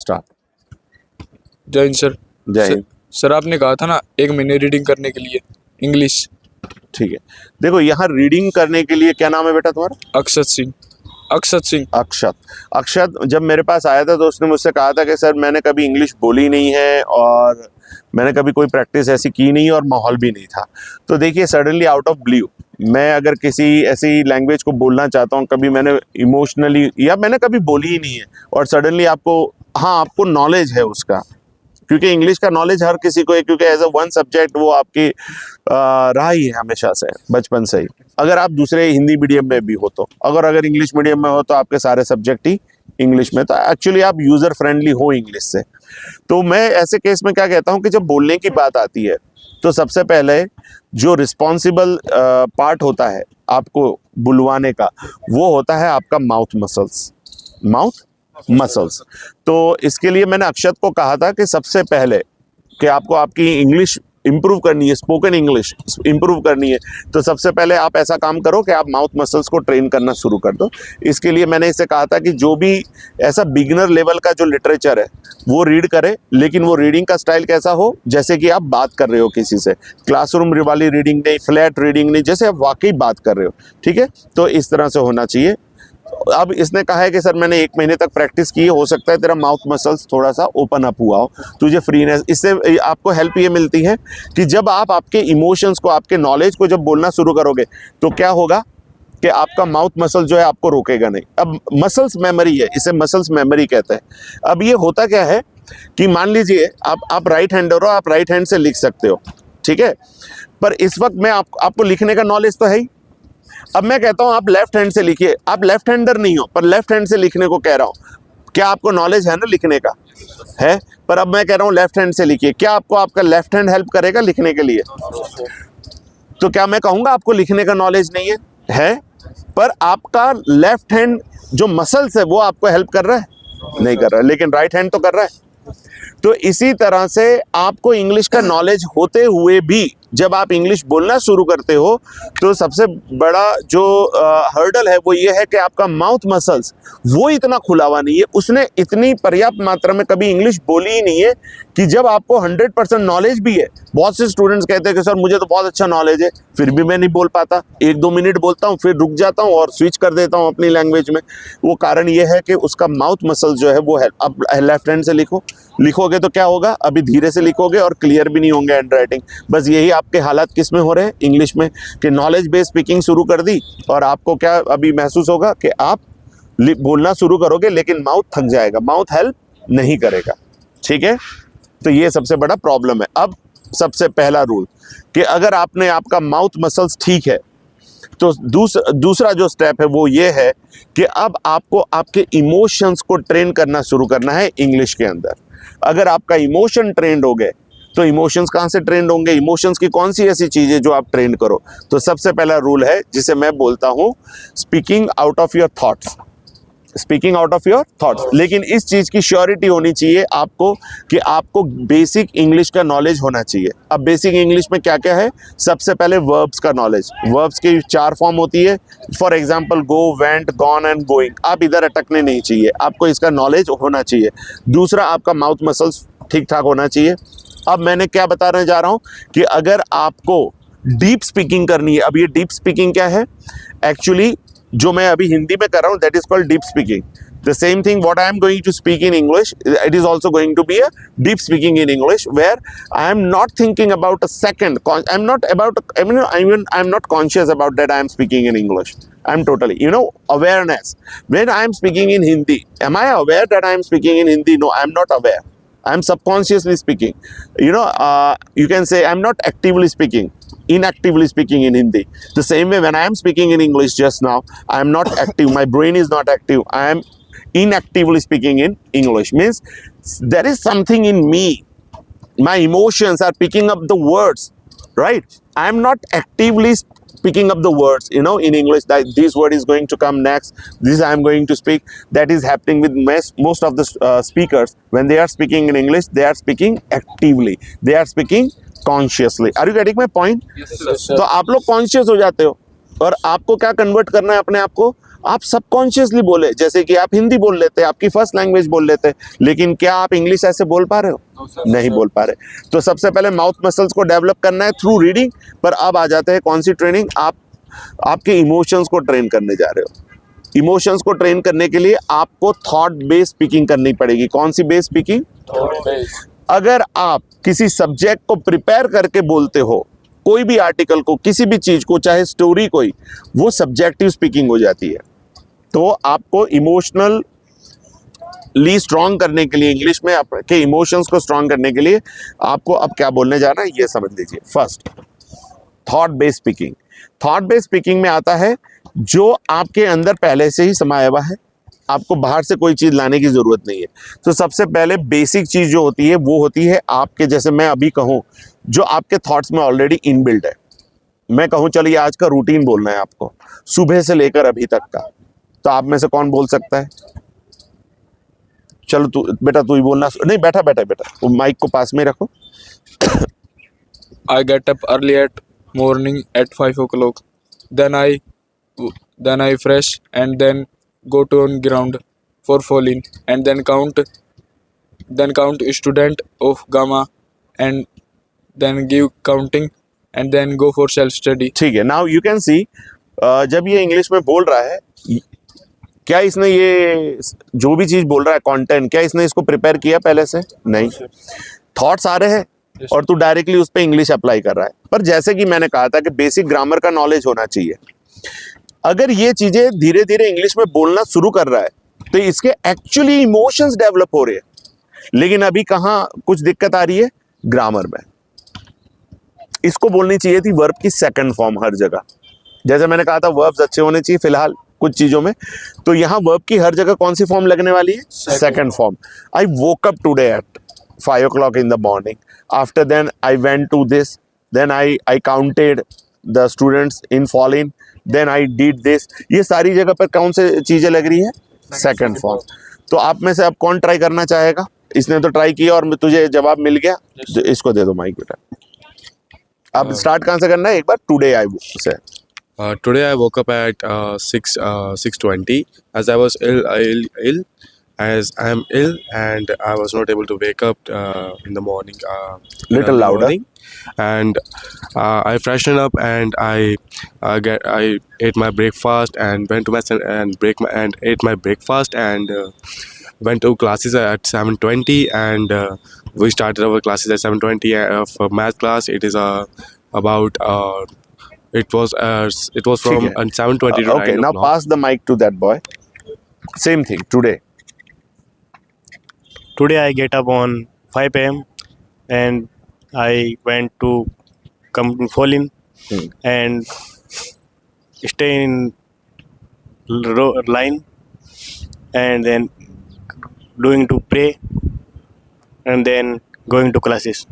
Start. जय Hind sir. जय Hind. Sir आपने कहा था ना 1 महीने रीडिंग करने के लिए इंग्लिश। ठीक है, देखो यहाँ रीडिंग करने के लिए क्या नाम है बेटा तुम्हारा? अक्षत सिंह। अक्षत सिंह। अक्षत। अक्षत जब मेरे पास आया था तो उसने मुझसे कहा था कि सर मैंने कभी इंग्लिश बोली नहीं है और मैंने कभी कोई प्रैक्टिस ऐसी की नहीं और माहौल भी नहीं था। तो देखिए सडनली आउट ऑफ ब्लू मैं अगर किसी ऐसी लैंग्वेज को बोलना चाहता हूँ, कभी मैंने इमोशनली या मैंने कभी बोली ही नहीं है और सडनली आपको, हाँ आपको नॉलेज है उसका, क्योंकि इंग्लिश का नॉलेज हर किसी को है, क्योंकि एज अ वन सब्जेक्ट वो आपकी रहा ही है हमेशा से, बचपन से ही। अगर आप दूसरे हिंदी मीडियम में भी हो तो, अगर इंग्लिश मीडियम में हो तो आपके सारे सब्जेक्ट ही इंग्लिश में, तो एक्चुअली आप यूज़र फ्रेंडली हो इंग्लिश से। तो मैं ऐसे केस में क्या कहता हूँ कि जब बोलने की बात आती है तो सबसे पहले जो रिस्पॉन्सिबल पार्ट होता है आपको बुलवाने का, वो होता है आपका माउथ मसल्स। तो इसके लिए मैंने अक्षत को कहा था कि सबसे पहले कि आपको आपकी इंग्लिश इम्प्रूव करनी है, स्पोकन इंग्लिश इम्प्रूव करनी है, तो सबसे पहले आप ऐसा काम करो कि आप माउथ मसल्स को ट्रेन करना शुरू कर दो। इसके लिए मैंने इसे कहा था कि जो भी ऐसा बिगिनर लेवल का जो लिटरेचर है वो रीड करे, लेकिन वो रीडिंग का स्टाइल कैसा हो, जैसे कि आप बात कर रहे हो किसी से, क्लासरूम वाली रीडिंग नहीं, फ्लैट रीडिंग नहीं, जैसे आप वाकई बात कर रहे हो, ठीक है। तो इस तरह से होना चाहिए। अब इसने कहा है कि सर मैंने 1 महीने तक प्रैक्टिस की है, हो सकता है तेरा माउथ मसल्स थोड़ा सा ओपन अप हुआ हो, तुझे फ्रीनेस, इससे आपको हेल्प ये मिलती है कि जब आप आपके इमोशंस को, आपके नॉलेज को जब बोलना शुरू करोगे तो क्या होगा कि आपका माउथ मसल जो है आपको रोकेगा नहीं। अब मसल्स मेमोरी है, इसे मसल्स मेमोरी कहते हैं। अब ये होता क्या है कि मान लीजिए आप राइट हैंडर हो, आप राइट हैंड से लिख सकते हो, ठीक है, पर इस वक्त मैं आपको लिखने का नॉलेज तो है ही। अब मैं कहता हूं आप लेफ्ट हैंड से लिखिए, आप लेफ्ट हैंडर नहीं हो पर लेफ्ट हैंड से लिखने को कह रहा हूं, क्या आपको नॉलेज है ना लिखने का? है। पर अब मैं कह रहा हूं लेफ्ट हैंड से लिखिए, क्या आपको आपका लेफ्ट हैंड हेल्प करेगा लिखने के लिए? तो क्या मैं कहूंगा आपको लिखने का नॉलेज नहीं है? पर आपका लेफ्ट हैंड जो मसल्स है वो आपको हेल्प कर रहा है? नहीं कर रहा है, लेकिन राइट हैंड तो कर रहा है। तो इसी तरह से आपको इंग्लिश का नॉलेज होते हुए भी जब आप इंग्लिश बोलना शुरू करते हो तो सबसे बड़ा जो हर्डल है वो ये है कि आपका माउथ मसल्स वो इतना खुला हुआ नहीं है, उसने इतनी पर्याप्त मात्रा में कभी इंग्लिश बोली ही नहीं है कि जब आपको 100% नॉलेज भी है। बहुत से स्टूडेंट्स कहते हैं कि सर मुझे तो बहुत अच्छा नॉलेज है, फिर भी मैं नहीं बोल पाता, 1-2 मिनट बोलता हूँ फिर रुक जाता हूँ और स्विच कर देता हूँ अपनी लैंग्वेज में। वो कारण ये है कि उसका माउथ मसल्स जो है वो है। अब लेफ्ट हैंड से लिखोगे तो क्या होगा, अभी धीरे से लिखोगे और क्लियर भी नहीं होंगे हैंड राइटिंग। बस यही आपके हालात किस में हो रहे हैं, इंग्लिश में, कि नॉलेज बेस्ड स्पीकिंग शुरू कर दी और आपको क्या अभी महसूस होगा कि आप बोलना शुरू करोगे लेकिन माउथ थक जाएगा, माउथ हेल्प नहीं करेगा, ठीक है। तो ये सबसे बड़ा प्रॉब्लम है। अब सबसे पहला रूल कि अगर आपका माउथ मसल्स ठीक है तो दूसरा जो स्टेप है वो ये है कि अब आपको आपके इमोशंस को ट्रेन करना शुरू करना है इंग्लिश के अंदर। अगर आपका इमोशन ट्रेंड हो गए तो इमोशंस कहाँ से ट्रेंड होंगे, इमोशंस की कौन सी ऐसी चीज़ें जो आप ट्रेंड करो। तो सबसे पहला रूल है जिसे मैं बोलता हूँ speaking out of your thoughts, speaking out of your thoughts. लेकिन इस चीज़ की श्योरिटी होनी चाहिए आपको कि आपको बेसिक इंग्लिश का नॉलेज होना चाहिए। अब बेसिक इंग्लिश में क्या क्या है, सबसे पहले वर्ब्स का नॉलेज। वर्ब्स की 4 फॉर्म होती है, for example go, went, gone and going. आप इधर अटकने नहीं चाहिए, आपको इसका नॉलेज होना चाहिए। दूसरा आपका माउथ मसल्स ठीक ठाक होना चाहिए। अब मैंने क्या बताने जा रहा हूँ कि अगर आपको डीप स्पीकिंग करनी है, अब ये डीप स्पीकिंग क्या है, एक्चुअली जो मैं अभी हिंदी में कर रहा हूँ that is called deep speaking. The same thing what I am going to speak in English, it is also going to be a deep speaking in English, where I am not thinking about a second, I am not conscious about that I am speaking in English. I am totally, awareness. When I am speaking in Hindi, am I aware that I am speaking in Hindi? No, I am not aware. I am subconsciously speaking. You can say I am not actively speaking, inactively speaking in Hindi. The same way when I am speaking in English just now, I am not active. My brain is not active. I am inactively speaking in English. Means there is something in me. My emotions are picking up the words, right? I am not actively picking up the words, in English, that this word is going to come next, this I am going to speak. That is happening with most of the speakers. When they are speaking in English, they are speaking actively, they are speaking consciously. Are you getting my point? Yes, sir. तो आप लोग conscious हो जाते हो और आपको क्या convert करना है अपने आप को, आप सबकॉन्शियसली बोले, जैसे कि आप हिंदी बोल लेते, आपकी फर्स्ट लैंग्वेज बोल लेते, लेकिन क्या आप इंग्लिश ऐसे बोल पा रहे हो? नहीं बोल पा रहे। तो सबसे पहले माउथ मसल्स को डेवलप करना है थ्रू रीडिंग। पर अब आ जाते हैं कौन सी ट्रेनिंग, आप आपके इमोशंस को ट्रेन करने जा रहे हो। इमोशंस को ट्रेन करने के लिए आपको थॉट बेस्ड स्पीकिंग करनी पड़ेगी। कौन सी बेस्ड स्पीकिंग? अगर आप किसी सब्जेक्ट को प्रिपेयर करके बोलते हो, कोई भी आर्टिकल को, किसी भी चीज को, चाहे स्टोरी कोई, वो सब्जेक्टिव स्पीकिंग हो जाती है। तो आपको इमोशनली स्ट्रांग करने के लिए, इंग्लिश में आपके इमोशंस को स्ट्रांग करने के लिए आपको अब क्या बोलने जाना है ये समझ लीजिए। First, thought based speaking. Thought based speaking में आता है जो आपके अंदर पहले से ही समाया हुआ है, आपको बाहर से कोई चीज लाने की जरूरत नहीं है। तो सबसे पहले बेसिक चीज जो होती है वो होती है आपके, जैसे मैं अभी कहूं, जो आपके थॉट्स में ऑलरेडी इनबिल्ट है। मैं कहूं चलिए आज का रूटीन बोलना है आपको, सुबह से लेकर अभी तक का, तो आप में से कौन बोल सकता है? चलो तू बेटा, तू ही बोलना। नहीं, बैठा बैठा बेटा, वो माइक को पास में रखो। I get up early at morning at 5 o'clock. Then I fresh and then go to on ground for falling and then count student of gamma and then give counting and then go for self study. ठीक है, now you can see, जब ये English में बोल रहा है, क्या इसने ये जो भी चीज बोल रहा है कंटेंट, क्या इसने इसको प्रिपेयर किया पहले से? नहीं। थॉट्स आ रहे हैं और तू डायरेक्टली उस पर इंग्लिश अप्लाई कर रहा है। पर जैसे कि मैंने कहा था कि बेसिक ग्रामर का नॉलेज होना चाहिए। अगर ये चीजें धीरे धीरे इंग्लिश में बोलना शुरू कर रहा है तो इसके एक्चुअली इमोशंस डेवलप हो रहे हैं। लेकिन अभी कहाँ कुछ दिक्कत आ रही है? ग्रामर में। इसको बोलनी चाहिए थी वर्ब की सेकंड फॉर्म हर जगह। जैसे मैंने कहा था वर्ब्स अच्छे होने चाहिए फिलहाल कुछ चीजों में, तो यहाँ वर्ब की हर जगह कौन सी फॉर्म लगने वाली है? Second form. I woke up today at 5 o'clock in the morning. After then I went to this, then I counted the students in falling, then I did this. ये सारी जगह पर कौन से चीजें लग रही है? Second form. तो आप में से अब कौन ट्राई करना चाहेगा? इसने तो ट्राई किया और तुझे जवाब मिल गया, तो इसको दे दो माइक बेटा। अब स्टार्ट कहाँ से करना है एक बार? टुडे आई से। Today I woke up at 6:20 as I was ill as I am ill and I was not able to wake up in the morning. Little early louder. morning. And I freshened up and I ate my breakfast and went to my and ate my breakfast and went to classes at 7:20 and we started our classes at 7:20 for math class. It is about it was from ठीक है। 7:20 to Okay, 9 now o'clock. pass the mic to that boy. Same thing today. Today I get up on 5 a.m. and I went to come to Falling and stay in line and then doing to pray and then going to classes.